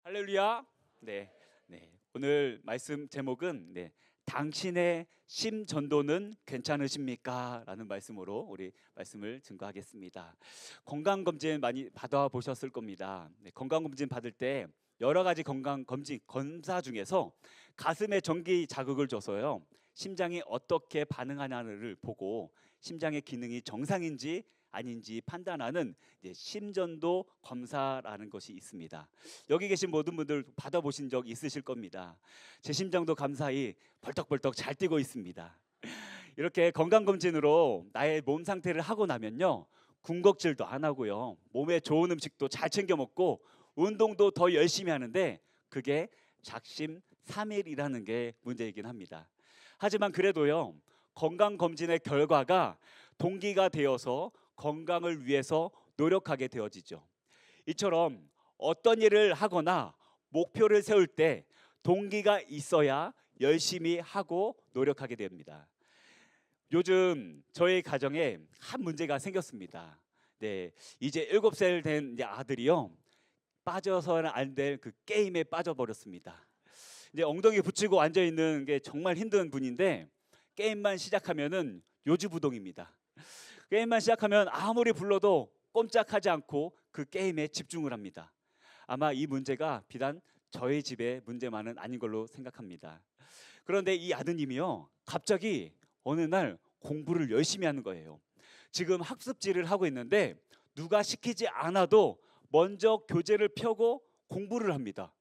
할렐루야. 네, 오늘 말씀 제목은 당신의 심전도는 괜찮으십니까? 라는 말씀으로 우리 말씀을 증거하겠습니다. 건강검진 많이 받아보셨을 겁니다. 건강검진 받을 때 여러 가지 건강검진 검사 중에서 가슴에 전기 자극을 줘서요, 심장이 어떻게 반응하냐를 보고 심장의 기능이 정상인지 아닌지 판단하는 심전도 검사라는 것이 있습니다. 여기 계신 모든 분들 받아보신 적 있으실 겁니다. 제 심장도 감사히 벌떡벌떡 잘 뛰고 있습니다. 이렇게 건강검진으로 나의 몸 상태를 하고 나면요, 군것질도 안 하고요, 몸에 좋은 음식도 잘 챙겨 먹고 운동도 더 열심히 하는데, 그게 작심삼일이라는 게 문제이긴 합니다. 하지만 그래도요, 건강검진의 결과가 동기가 되어서 건강을 위해서 노력하게 되어지죠. 이처럼 어떤 일을 하거나 목표를 세울 때 동기가 있어야 열심히 하고 노력하게 됩니다. 요즘 저희 가정에 한 문제가 생겼습니다. 이제 7살 된 아들이요, 빠져서는 안 될 그 게임에 빠져버렸습니다. 이제 엉덩이 붙이고 앉아 있는 게 정말 힘든 분인데, 게임만 시작하면은 요지부동입니다. 게임만 시작하면 아무리 불러도 꼼짝하지 않고 그 게임에 집중을 합니다. 아마 이 문제가 비단 저희 집의 문제만은 아닌 걸로 생각합니다. 그런데 이 아드님이요, 갑자기 어느 날 공부를 열심히 하는 거예요. 지금 학습지를 하고 있는데 누가 시키지 않아도 먼저 교재를 펴고 공부를 합니다.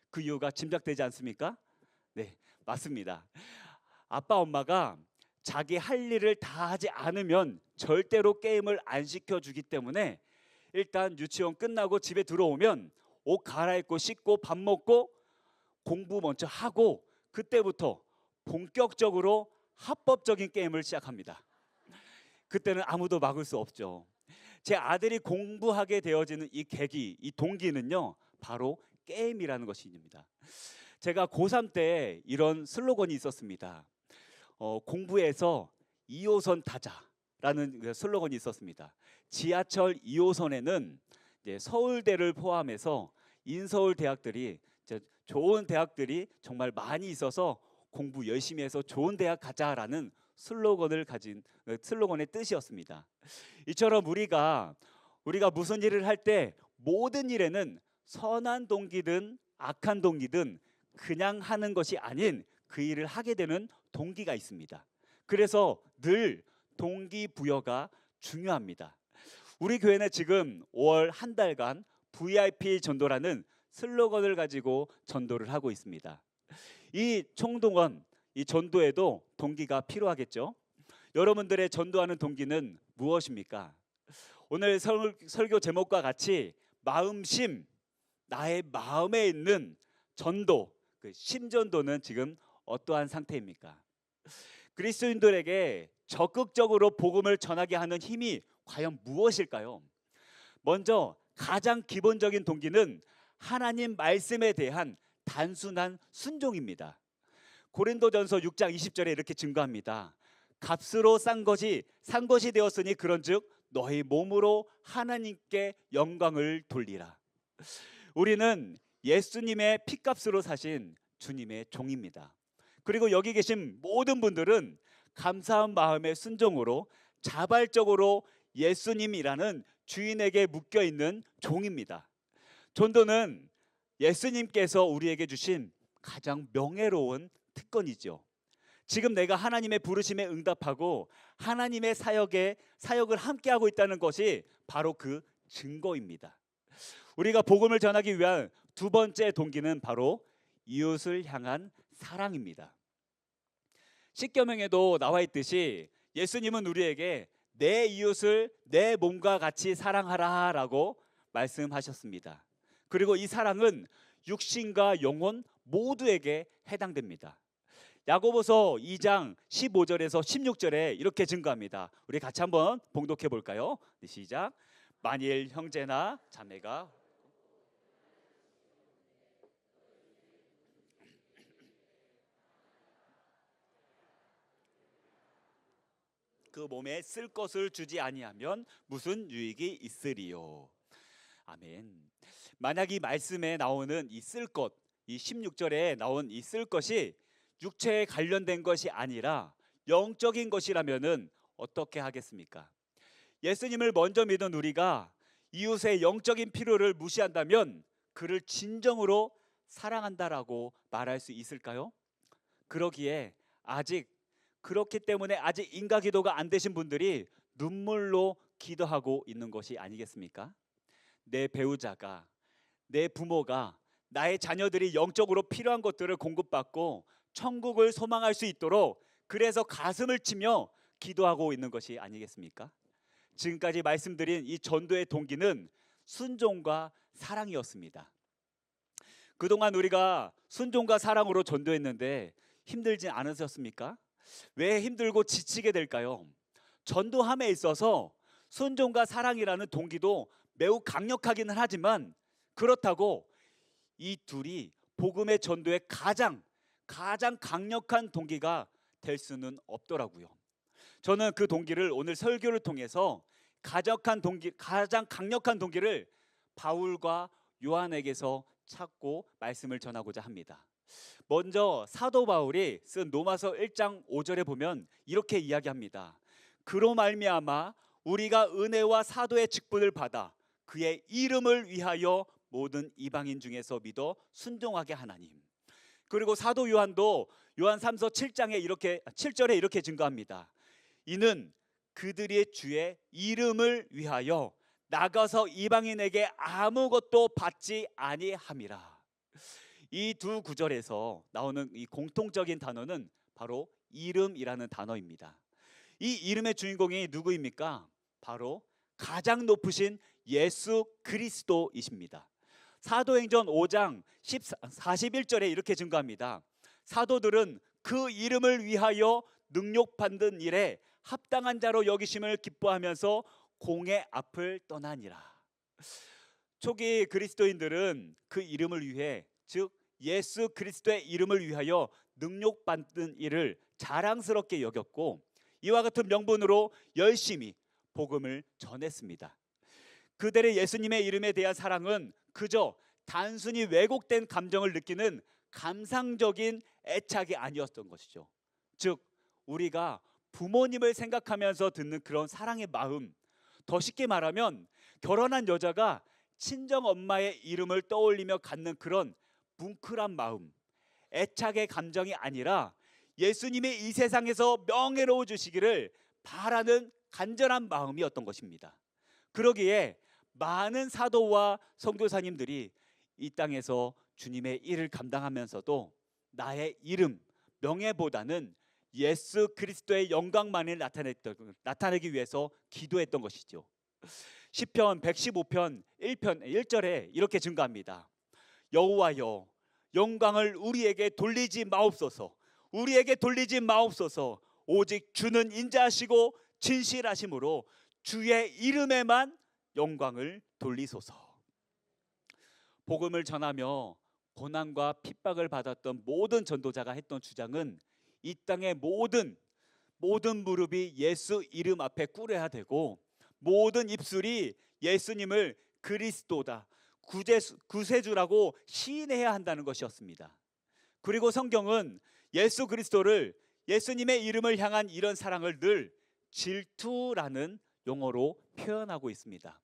그 이유가 짐작되지 않습니까? 네, 맞습니다. 아빠 엄마가 자기 할 일을 다 하지 않으면 절대로 게임을 안 시켜주기 때문에, 일단 유치원 끝나고 집에 들어오면 옷 갈아입고 씻고 밥 먹고 공부 먼저 하고, 그때부터 본격적으로 합법적인 게임을 시작합니다. 그때는 아무도 막을 수 없죠. 제 아들이 공부하게 되어지는 이 계기, 이 동기는요, 바로 게임이라는 것입니다. 제가 고3 때 이런 슬로건이 있었습니다. 공부에서 2호선 타자라는 그 슬로건이 있었습니다. 지하철 2호선에는 서울대를 포함해서 인서울 대학들이, 좋은 대학들이 정말 많이 있어서 공부 열심히 해서 좋은 대학 가자라는 슬로건을 가진, 슬로건의 뜻이었습니다. 이처럼 우리가 무슨 일을 할 때 모든 일에는 선한 동기든 악한 동기든 그냥 하는 것이 아닌 그 일을 하게 되는 동기가 있습니다. 그래서 늘 동기부여가 중요합니다. 우리 교회는 지금 5월 한 달간 VIP 전도라는 슬로건을 가지고 전도를 하고 있습니다. 이 총동원, 이 전도에도 동기가 필요하겠죠. 여러분들의 전도하는 동기는 무엇입니까? 오늘 설교 제목과 같이 마음심, 나의 마음에 있는 전도, 그 심전도는 지금 어떠한 상태입니까? 그리스도인들에게 적극적으로 복음을 전하게 하는 힘이 과연 무엇일까요? 먼저 가장 기본적인 동기는 하나님 말씀에 대한 단순한 순종입니다. 고린도전서 6장 20절에 이렇게 증거합니다. 값으로 산 것이 되었으니 그런즉 너희 몸으로 하나님께 영광을 돌리라. 우리는 예수님의 피값으로 사신 주님의 종입니다. 그리고 여기 계신 모든 분들은 감사한 마음의 순종으로 자발적으로 예수님이라는 주인에게 묶여 있는 종입니다. 전도는 예수님께서 우리에게 주신 가장 명예로운 특권이죠. 지금 내가 하나님의 부르심에 응답하고 하나님의 사역을 함께하고 있다는 것이 바로 그 증거입니다. 우리가 복음을 전하기 위한 두 번째 동기는 바로 이웃을 향한 사랑입니다. 십계명에도 나와 있듯이 예수님은 우리에게 내 이웃을 내 몸과 같이 사랑하라라고 말씀하셨습니다. 그리고 이 사랑은 육신과 영혼 모두에게 해당됩니다. 야고보서 2장 15절에서 16절에 이렇게 증거합니다. 우리 같이 한번 봉독해 볼까요? 시작. 만일 형제나 자매가 그 몸에 쓸 것을 주지 아니하면 무슨 유익이 있으리요. 아멘. 만약 이 말씀에 나오는 이 쓸 것, 이 16절에 나온 이 쓸 것이 육체에 관련된 것이 아니라 영적인 것이라면은 어떻게 하겠습니까? 예수님을 먼저 믿은 우리가 이웃의 영적인 필요를 무시한다면 그를 진정으로 사랑한다라고 말할 수 있을까요? 그러기에 그렇기 때문에 아직 인가 기도가 안 되신 분들이 눈물로 기도하고 있는 것이 아니겠습니까? 내 배우자가, 내 부모가, 나의 자녀들이 영적으로 필요한 것들을 공급받고 천국을 소망할 수 있도록 그래서 가슴을 치며 기도하고 있는 것이 아니겠습니까? 지금까지 말씀드린 이 전도의 동기는 순종과 사랑이었습니다. 그동안 우리가 순종과 사랑으로 전도했는데 힘들지 않으셨습니까? 왜 힘들고 지치게 될까요? 전도함에 있어서 순종과 사랑이라는 동기도 매우 강력하기는 하지만 그렇다고 이 둘이 복음의 전도의 가장 강력한 동기가 될 수는 없더라고요. 저는 그 동기를 오늘 설교를 통해서 가장 강력한 동기를 바울과 요한에게서 찾고 말씀을 전하고자 합니다. 먼저 사도 바울이 쓴 로마서 1장 5절에 보면 이렇게 이야기합니다. 그로 말미암아 우리가 은혜와 사도의 직분을 받아 그의 이름을 위하여 모든 이방인 중에서 믿어 순종하게 하나님. 그리고 사도 요한도 요한 3서 7절에 이렇게 증거합니다. 이는 그들의 주의 이름을 위하여 나가서 이방인에게 아무것도 받지 아니함이라. 이 두 구절에서 나오는 이 공통적인 단어는 바로 이름이라는 단어입니다. 이 이름의 주인공이 누구입니까? 바로 가장 높으신 예수 그리스도이십니다. 사도행전 5장 41절에 이렇게 증거합니다. 사도들은 그 이름을 위하여 능욕받는 일에 합당한 자로 여기심을 기뻐하면서 공의 앞을 떠나니라. 초기 그리스도인들은 그 이름을 위해, 즉 예수 그리스도의 이름을 위하여 능욕받는 일을 자랑스럽게 여겼고 이와 같은 명분으로 열심히 복음을 전했습니다. 그들의 예수님의 이름에 대한 사랑은 그저 단순히 왜곡된 감정을 느끼는 감상적인 애착이 아니었던 것이죠. 즉 우리가 부모님을 생각하면서 듣는 그런 사랑의 마음, 더 쉽게 말하면 결혼한 여자가 친정 엄마의 이름을 떠올리며 갖는 그런 뭉클한 마음, 애착의 감정이 아니라 예수님이 이 세상에서 명예로워지시기를 바라는 간절한 마음이었던 것입니다. 그러기에 많은 사도와 선교사님들이 이 땅에서 주님의 일을 감당하면서도 나의 이름, 명예보다는 예수 그리스도의 영광만을 나타내기 위해서 기도했던 것이죠. 시편 115편 1절에 이렇게 증거합니다. 여호와여 영광을 우리에게 돌리지 마옵소서. 우리에게 돌리지 마옵소서. 오직 주는 인자하시고 진실하심으로 주의 이름에만 영광을 돌리소서. 복음을 전하며 고난과 핍박을 받았던 모든 전도자가 했던 주장은 이 땅의 모든 무릎이 예수 이름 앞에 꿇어야 되고 모든 입술이 예수님을 그리스도다, 구세주라고 시인해야 한다는 것이었습니다. 그리고 성경은 예수 그리스도를, 예수님의 이름을 향한 이런 사랑을 늘 질투라는 용어로 표현하고 있습니다.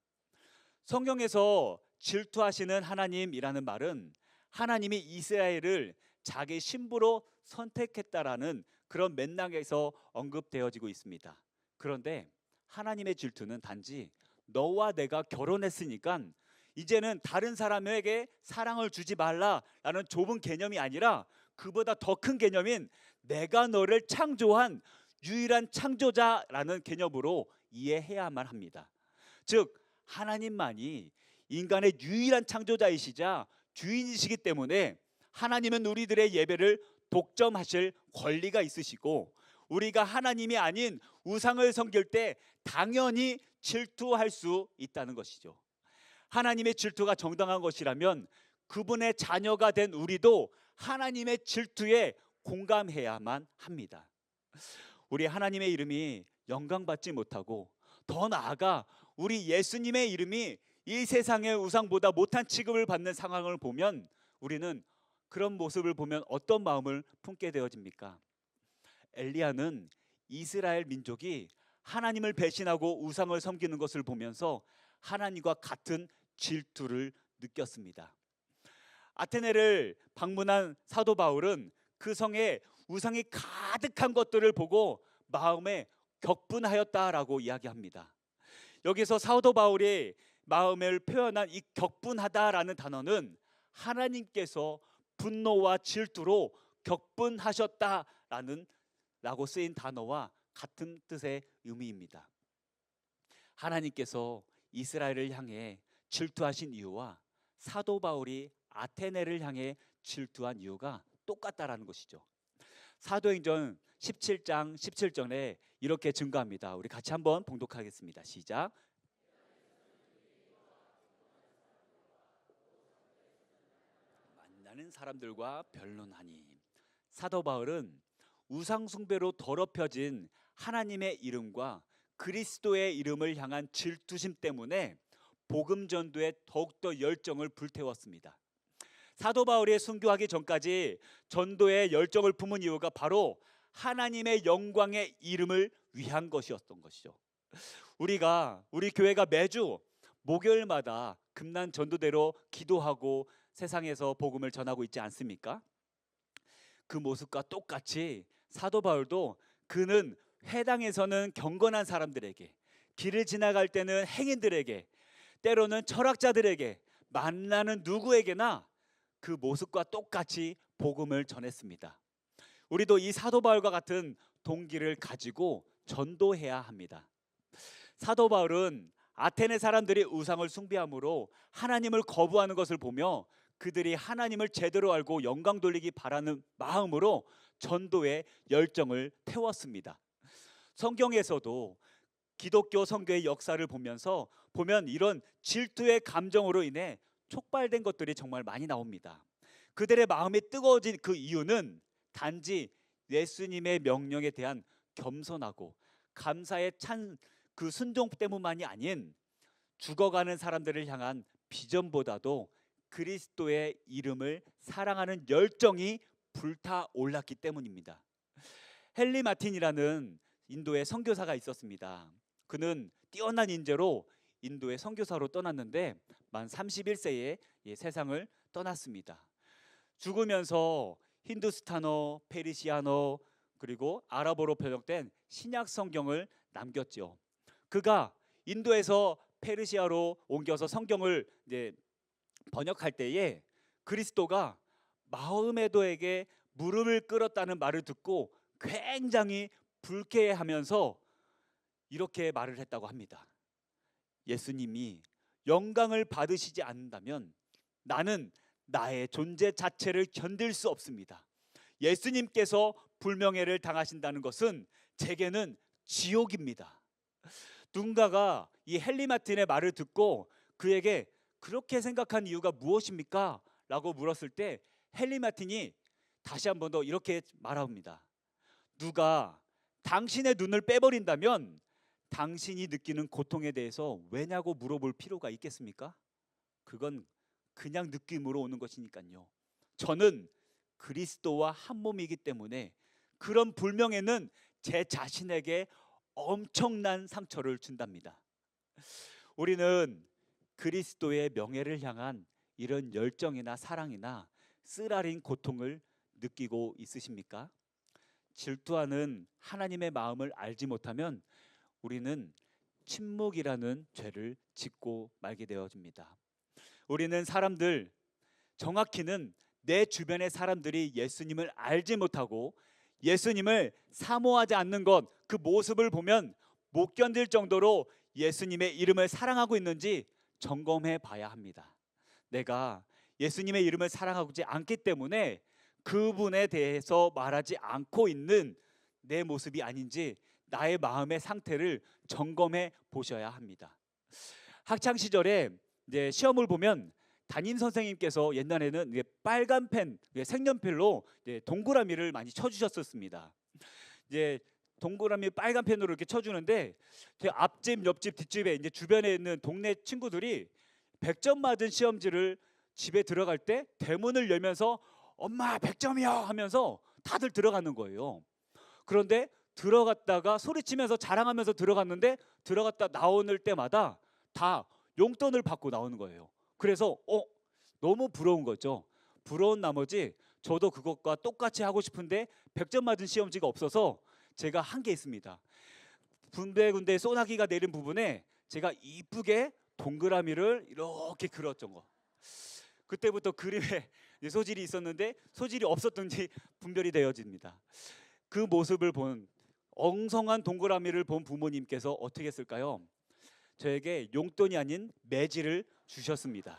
성경에서 질투하시는 하나님이라는 말은 하나님이 이스라엘을 자기 신부로 선택했다라는 그런 맥락에서 언급되어지고 있습니다. 그런데 하나님의 질투는 단지 너와 내가 결혼했으니까 이제는 다른 사람에게 사랑을 주지 말라라는 좁은 개념이 아니라 그보다 더 큰 개념인 내가 너를 창조한 유일한 창조자라는 개념으로 이해해야만 합니다. 즉 하나님만이 인간의 유일한 창조자이시자 주인이시기 때문에 하나님은 우리들의 예배를 독점하실 권리가 있으시고 우리가 하나님이 아닌 우상을 섬길 때 당연히 질투할 수 있다는 것이죠. 하나님의 질투가 정당한 것이라면 그분의 자녀가 된 우리도 하나님의 질투에 공감해야만 합니다. 우리 하나님의 이름이 영광받지 못하고 더 나아가 우리 예수님의 이름이 이 세상의 우상보다 못한 취급을 받는 상황을 보면 우리는 그런 모습을 보면 어떤 마음을 품게 되어집니까? 엘리야는 이스라엘 민족이 하나님을 배신하고 우상을 섬기는 것을 보면서 하나님과 같은 질투를 느꼈습니다. 아테네를 방문한 사도 바울은 그 성에 우상이 가득한 것들을 보고 마음에 격분하였다라고 이야기합니다. 여기서 사도 바울이 마음을 표현한 이 격분하다라는 단어는 하나님께서 분노와 질투로 격분하셨다라는 라고 쓰인 단어와 같은 뜻의 의미입니다. 하나님께서 이스라엘을 향해 질투하신 이유와 사도 바울이 아테네를 향해 질투한 이유가 똑같다라는 것이죠. 사도행전 17장 17절에 이렇게 증거합니다. 우리 같이 한번 봉독하겠습니다. 시작. 만나는 사람들과 변론하니. 사도 바울은 우상 숭배로 더럽혀진 하나님의 이름과 그리스도의 이름을 향한 질투심 때문에 복음 전도에 더욱더 열정을 불태웠습니다. 사도 바울이 순교하기 전까지 전도에 열정을 품은 이유가 바로 하나님의 영광의 이름을 위한 것이었던 것이죠. 우리 교회가 매주 목요일마다 금난 전도대로 기도하고 세상에서 복음을 전하고 있지 않습니까? 그 모습과 똑같이 사도 바울도 그는 회당에서는 경건한 사람들에게, 길을 지나갈 때는 행인들에게, 때로는 철학자들에게, 만나는 누구에게나 그 모습과 똑같이 복음을 전했습니다. 우리도 이 사도 바울과 같은 동기를 가지고 전도해야 합니다. 사도 바울은 아테네 사람들이 우상을 숭배함으로 하나님을 거부하는 것을 보며 그들이 하나님을 제대로 알고 영광 돌리기 바라는 마음으로 전도에 열정을 태웠습니다. 성경에서도 기독교 선교의 역사를 보면 이런 질투의 감정으로 인해 촉발된 것들이 정말 많이 나옵니다. 그들의 마음이 뜨거워진 그 이유는 단지 예수님의 명령에 대한 겸손하고 감사의 그 순종 때문만이 아닌 죽어가는 사람들을 향한 비전보다도 그리스도의 이름을 사랑하는 열정이 불타올랐기 때문입니다. 헨리 마틴이라는 인도의 선교사가 있었습니다. 그는 뛰어난 인재로 인도의 선교사로 떠났는데 만 31세에 세상을 떠났습니다. 죽으면서 힌두스탄어, 페르시아어 그리고 아랍어로 번역된 신약 성경을 남겼죠. 그가 인도에서 페르시아로 옮겨서 성경을 번역할 때에 그리스도가 마호메도에게 무릎을 꿇었다는 말을 듣고 굉장히 불쾌해하면서 이렇게 말을 했다고 합니다. 예수님이 영광을 받으시지 않는다면 나는 나의 존재 자체를 견딜 수 없습니다. 예수님께서 불명예를 당하신다는 것은 제게는 지옥입니다. 누군가가 이 헨리 마틴의 말을 듣고 그에게 그렇게 생각한 이유가 무엇입니까? 라고 물었을 때 헨리 마틴이 다시 한 번 더 이렇게 말합니다. 누가 당신의 눈을 빼버린다면 당신이 느끼는 고통에 대해서 왜냐고 물어볼 필요가 있겠습니까? 그건 그냥 느낌으로 오는 것이니까요. 저는 그리스도와 한 몸이기 때문에 그런 불명예는 제 자신에게 엄청난 상처를 준답니다. 우리는 그리스도의 명예를 향한 이런 열정이나 사랑이나 쓰라린 고통을 느끼고 있으십니까? 질투하는 하나님의 마음을 알지 못하면 우리는 침묵이라는 죄를 짓고 말게 되어집니다. 우리는 정확히는 내 주변의 사람들이 예수님을 알지 못하고 예수님을 사모하지 않는 것, 그 모습을 보면 못 견딜 정도로 예수님의 이름을 사랑하고 있는지 점검해 봐야 합니다. 내가 예수님의 이름을 사랑하지 않기 때문에 그분에 대해서 말하지 않고 있는 내 모습이 아닌지 나의 마음의 상태를 점검해 보셔야 합니다. 학창 시절에 시험을 보면 담임 선생님께서 옛날에는 빨간 펜, 색연필로 동그라미를 많이 쳐주셨었습니다. 동그라미 빨간 펜으로 이렇게 쳐주는데 앞집, 옆집, 뒷집에 주변에 있는 동네 친구들이 100점 맞은 시험지를 집에 들어갈 때 대문을 열면서 엄마 100점이요 하면서 다들 들어가는 거예요. 그런데 들어갔다가 소리치면서 자랑하면서 들어갔는데 들어갔다 나오는 때마다 다 용돈을 받고 나오는 거예요. 그래서 너무 부러운 거죠. 부러운 나머지 저도 그것과 똑같이 하고 싶은데 100점 맞은 시험지가 없어서 제가 한 게 있습니다. 군데군데 소나기가 내린 부분에 제가 이쁘게 동그라미를 이렇게 그렸던 거. 그때부터 그림에 소질이 있었는데 소질이 없었던지 분별이 되어집니다. 그 모습을 본 엉성한 동그라미를 본 부모님께서 어떻게 했을까요? 저에게 용돈이 아닌 매질을 주셨습니다.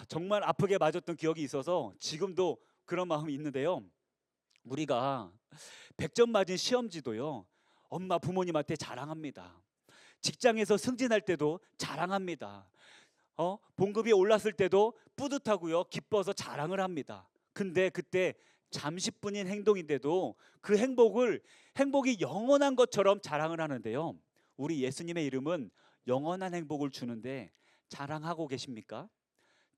정말 아프게 맞았던 기억이 있어서 지금도 그런 마음이 있는데요. 우리가 100점 맞은 시험지도요, 엄마 부모님한테 자랑합니다. 직장에서 승진할 때도 자랑합니다. 봉급이 올랐을 때도 뿌듯하고요, 기뻐서 자랑을 합니다. 근데 그때 잠시뿐인 행동인데도 그 행복이 영원한 것처럼 자랑을 하는데요. 우리 예수님의 이름은 영원한 행복을 주는데 자랑하고 계십니까?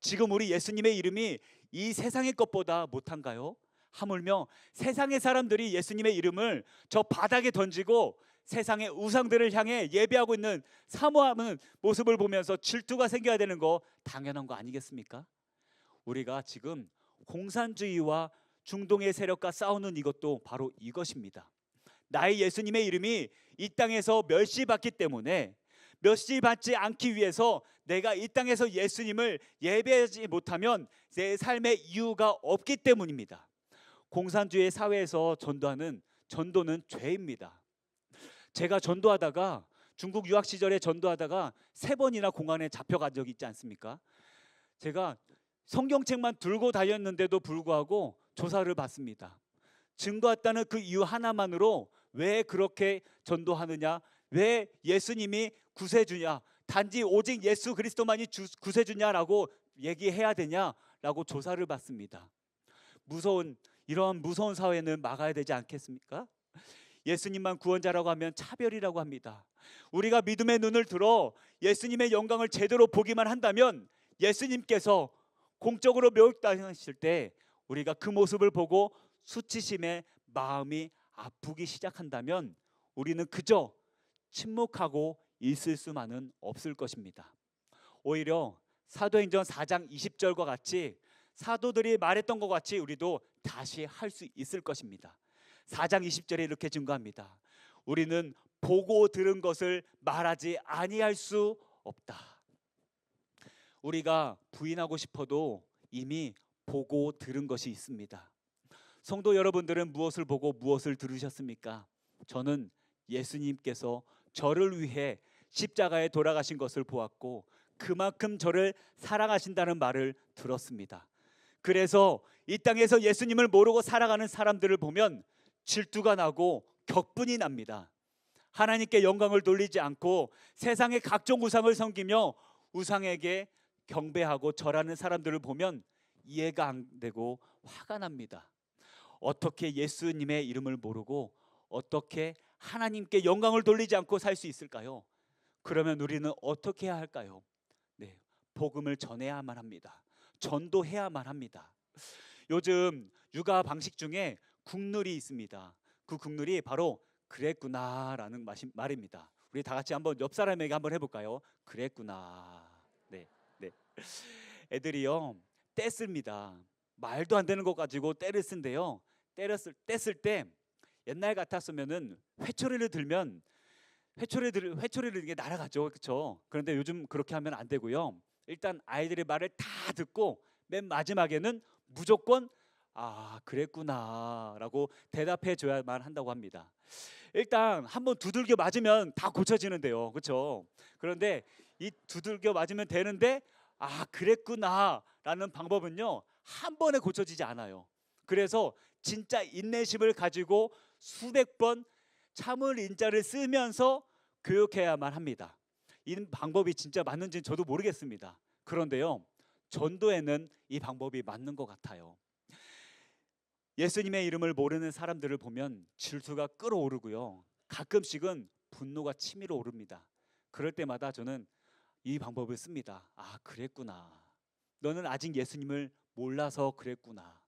지금 우리 예수님의 이름이 이 세상의 것보다 못한가요? 하물며 세상의 사람들이 예수님의 이름을 저 바닥에 던지고 세상의 우상들을 향해 예배하고 있는 사모하는 모습을 보면서 질투가 생겨야 되는 거 당연한 거 아니겠습니까? 우리가 지금 공산주의와 중동의 세력과 싸우는 이것도 바로 이것입니다. 나의 예수님의 이름이 이 땅에서 멸시받기 때문에, 멸시받지 않기 위해서 내가 이 땅에서 예수님을 예배하지 못하면 내 삶의 이유가 없기 때문입니다. 공산주의 사회에서 전도는 죄입니다. 제가 전도하다가 중국 유학 시절에 전도하다가 3번이나 공안에 잡혀간 적이 있지 않습니까? 제가 성경책만 들고 다녔는데도 불구하고 조사를 받습니다. 증거했다는 그 이유 하나만으로 왜 그렇게 전도하느냐, 왜 예수님이 구세주냐, 단지 오직 예수 그리스도만이 구세주냐라고 얘기해야 되냐라고 조사를 받습니다. 이런 무서운 사회는 막아야 되지 않겠습니까? 예수님만 구원자라고 하면 차별이라고 합니다. 우리가 믿음의 눈을 들어 예수님의 영광을 제대로 보기만 한다면 예수님께서 공적으로 묘육당하실 때 우리가 그 모습을 보고 수치심에 마음이 아프기 시작한다면 우리는 그저 침묵하고 있을 수만은 없을 것입니다. 오히려 사도행전 4장 20절과 같이 사도들이 말했던 것 같이 우리도 다시 할 수 있을 것입니다. 4장 20절에 이렇게 증거합니다. 우리는 보고 들은 것을 말하지 아니할 수 없다. 우리가 부인하고 싶어도 이미 보고 들은 것이 있습니다. 성도 여러분들은 무엇을 보고 무엇을 들으셨습니까? 저는 예수님께서 저를 위해 십자가에 돌아가신 것을 보았고 그만큼 저를 사랑하신다는 말을 들었습니다. 그래서 이 땅에서 예수님을 모르고 살아가는 사람들을 보면 질투가 나고 격분이 납니다. 하나님께 영광을 돌리지 않고 세상의 각종 우상을 섬기며 우상에게 경배하고 절하는 사람들을 보면 이해가 안 되고 화가 납니다. 어떻게 예수님의 이름을 모르고 어떻게 하나님께 영광을 돌리지 않고 살 수 있을까요? 그러면 우리는 어떻게 해야 할까요? 복음을 전해야만 합니다. 전도해야만 합니다. 요즘 육아 방식 중에 국룰이 있습니다. 그 국룰이 바로 그랬구나라는 말입니다. 우리 다 같이 한번 옆 사람에게 한번 해볼까요? 그랬구나. 네. 애들이요 떼씁니다. 말도 안 되는 것 가지고 떼를 쓴대요. 뗐을 때 옛날 같았으면은 회초리를 들면 회초리를 이게 날아가죠, 그렇죠? 그런데 요즘 그렇게 하면 안 되고요. 일단 아이들의 말을 다 듣고 맨 마지막에는 무조건 그랬구나라고 대답해 줘야만 한다고 합니다. 일단 한번 두들겨 맞으면 다 고쳐지는데요, 그렇죠? 그런데 이 두들겨 맞으면 되는데 그랬구나라는 방법은요 한 번에 고쳐지지 않아요. 그래서 진짜 인내심을 가지고 수백 번 참을 인자를 쓰면서 교육해야만 합니다. 이 방법이 진짜 맞는지는 저도 모르겠습니다. 그런데요 전도에는 이 방법이 맞는 것 같아요. 예수님의 이름을 모르는 사람들을 보면 질투가 끓어오르고요 가끔씩은 분노가 치밀어 오릅니다. 그럴 때마다 저는 이 방법을 씁니다. 아, 그랬구나. 너는 아직 예수님을 몰라서 그랬구나.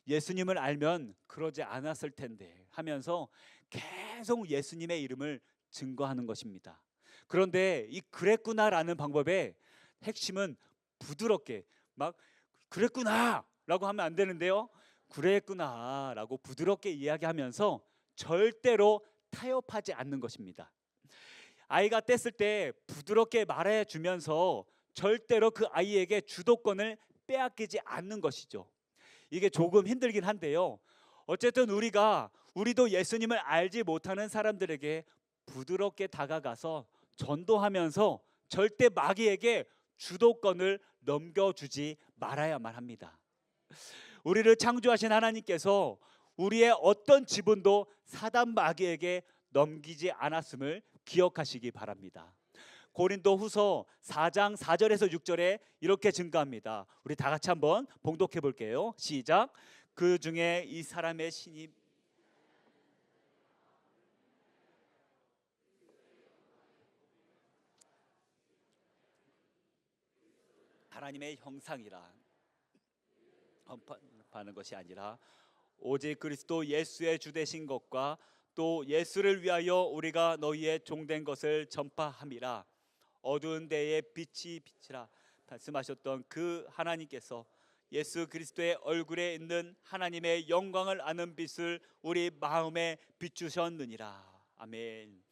예수님을 알면 그러지 않았을 텐데 하면서 계속 예수님의 이름을 증거하는 것입니다. 그런데 이 그랬구나라는 방법의 핵심은 부드럽게 막 그랬구나라고 하면 안 되는데요. 그랬구나라고 부드럽게 이야기하면서 절대로 타협하지 않는 것입니다. 아이가 뗐을 때 부드럽게 말해 주면서 절대로 그 아이에게 주도권을 빼앗기지 않는 것이죠. 이게 조금 힘들긴 한데요. 어쨌든 우리도 예수님을 알지 못하는 사람들에게 부드럽게 다가가서 전도하면서 절대 마귀에게 주도권을 넘겨주지 말아야만 합니다. 우리를 창조하신 하나님께서 우리의 어떤 지분도 사단 마귀에게 넘기지 않았음을 기억하시기 바랍니다. 고린도 후서 4장 4절에서 6절에 이렇게 증가합니다. 우리 다 같이 한번 봉독해 볼게요. 시작. 그 중에 이 사람의 신이 하나님의 형상이라 헌법하는 것이 아니라 오직 그리스도 예수의 주 되신 것과 또 예수를 위하여 우리가 너희의 종된 것을 전파함이라. 어두운 데에 빛이 비치라 말씀하셨던 그 하나님께서 예수 그리스도의 얼굴에 있는 하나님의 영광을 아는 빛을 우리 마음에 비추셨느니라. 아멘.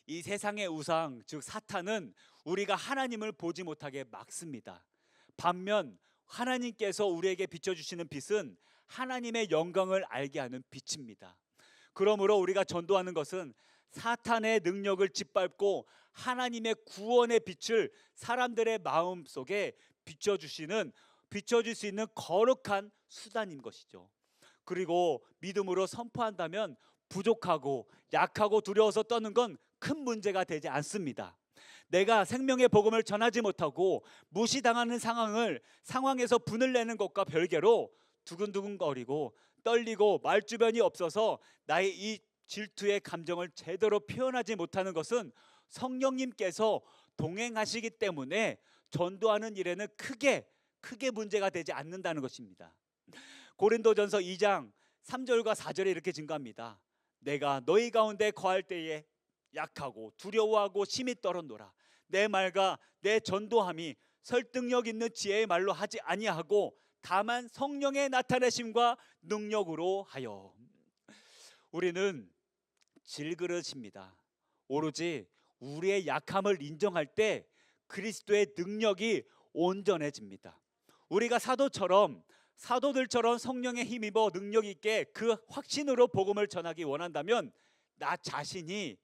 이 세상의 우상 즉 사탄은 우리가 하나님을 보지 못하게 막습니다. 반면 하나님께서 우리에게 비춰주시는 빛은 하나님의 영광을 알게 하는 빛입니다. 그러므로 우리가 전도하는 것은 사탄의 능력을 짓밟고 하나님의 구원의 빛을 사람들의 마음 속에 비춰줄 수 있는 거룩한 수단인 것이죠. 그리고 믿음으로 선포한다면 부족하고 약하고 두려워서 떠는 건 큰 문제가 되지 않습니다. 내가 생명의 복음을 전하지 못하고 무시당하는 상황에서 분을 내는 것과 별개로 두근두근거리고 떨리고 말주변이 없어서 나의 이 질투의 감정을 제대로 표현하지 못하는 것은 성령님께서 동행하시기 때문에 전도하는 일에는 크게 문제가 되지 않는다는 것입니다. 고린도전서 2장 3절과 4절에 이렇게 증가합니다. 내가 너희 가운데 거할 때에 약하고 두려워하고 심히 떨었노라. 내 말과 내 전도함이 설득력 있는 지혜의 말로 하지 아니하고 다만 성령의 나타내심과 능력으로 하여. 우리는 질그릇입니다. 오로지 우리의 약함을 인정할 때 그리스도의 능력이 온전해집니다. 우리가 사도들처럼 성령의 힘입어 능력 있게 그 확신으로 복음을 전하기 원한다면 나 자신이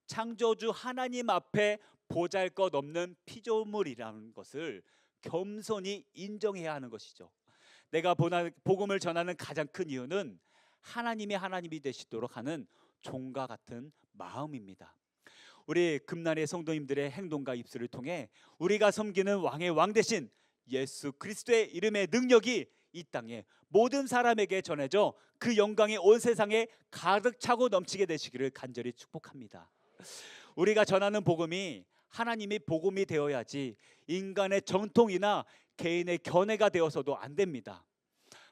창조주 하나님 앞에 보잘것없는 피조물이라는 것을 겸손히 인정해야 하는 것이죠. 내가 복음을 전하는 가장 큰 이유는 하나님이 되시도록 하는 종과 같은 마음입니다. 우리 금날의 성도님들의 행동과 입술을 통해 우리가 섬기는 왕의 왕 대신 예수 그리스도의 이름의 능력이 이 땅에 모든 사람에게 전해져 그 영광이 온 세상에 가득 차고 넘치게 되시기를 간절히 축복합니다. 우리가 전하는 복음이 하나님이 복음이 되어야지 인간의 정통이나 개인의 견해가 되어서도 안 됩니다.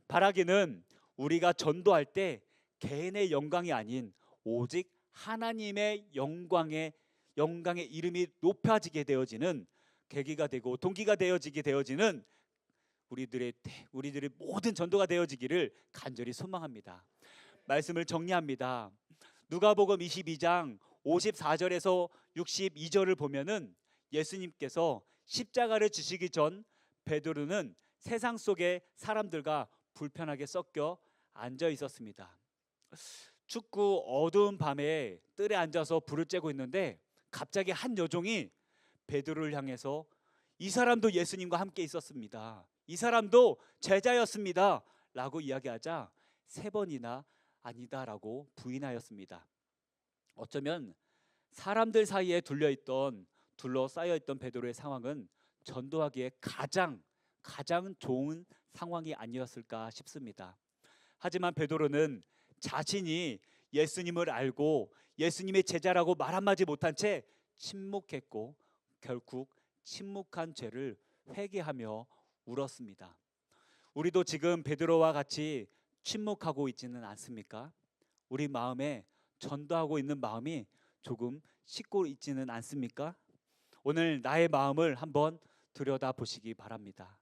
바라기는 우리가 전도할 때 개인의 영광이 아닌 오직 하나님의 영광의 이름이 높아지게 되어지는 계기가 되고 동기가 되어지는 우리들의 모든 전도가 되어지기를 간절히 소망합니다. 말씀을 정리합니다. 누가복음 22장 54절에서 62절을 보면은 예수님께서 십자가를 지시기 전 베드로는 세상 속의 사람들과 불편하게 섞여 앉아 있었습니다. 춥고 어두운 밤에 뜰에 앉아서 불을 쬐고 있는데 갑자기 한 여종이 베드로를 향해서 이 사람도 예수님과 함께 있었습니다. 이 사람도 제자였습니다. 라고 이야기하자 3번이나 아니다라고 부인하였습니다. 어쩌면 사람들 사이에 둘러싸여 있던 베드로의 상황은 전도하기에 가장 좋은 상황이 아니었을까 싶습니다. 하지만 베드로는 자신이 예수님을 알고 예수님의 제자라고 말 한마디 못한 채 침묵했고 결국 침묵한 죄를 회개하며 울었습니다. 우리도 지금 베드로와 같이 침묵하고 있지는 않습니까? 우리 마음에 전도하고 있는 마음이 조금 식고 있지는 않습니까? 오늘 나의 마음을 한번 들여다 보시기 바랍니다.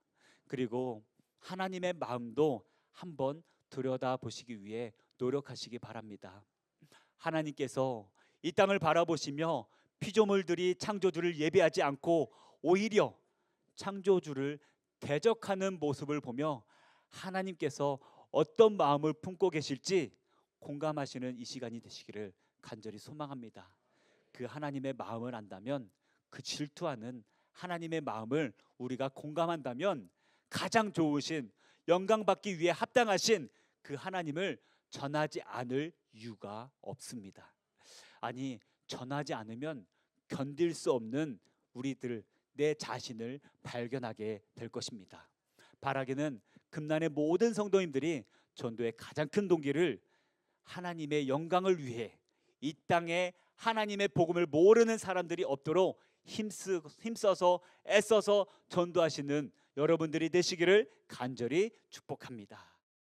그리고 하나님의 마음도 한번 들여다 보시기 위해 노력하시기 바랍니다. 하나님께서 이 땅을 바라보시며 피조물들이 창조주를 예배하지 않고 오히려 창조주를 대적하는 모습을 보며 하나님께서 어떤 마음을 품고 계실지 공감하시는 이 시간이 되시기를 간절히 소망합니다. 그 하나님의 마음을 안다면, 그 질투하는 하나님의 마음을 우리가 공감한다면 가장 좋으신, 영광받기 위해 합당하신 그 하나님을 전하지 않을 이유가 없습니다. 아니, 전하지 않으면 견딜 수 없는 우리들, 내 자신을 발견하게 될 것입니다. 바라기는 금난의 모든 성도님들이 전도의 가장 큰 동기를 하나님의 영광을 위해 이 땅에 하나님의 복음을 모르는 사람들이 없도록 힘써서 애써서 전도하시는 여러분들이 되시기를 간절히 축복합니다.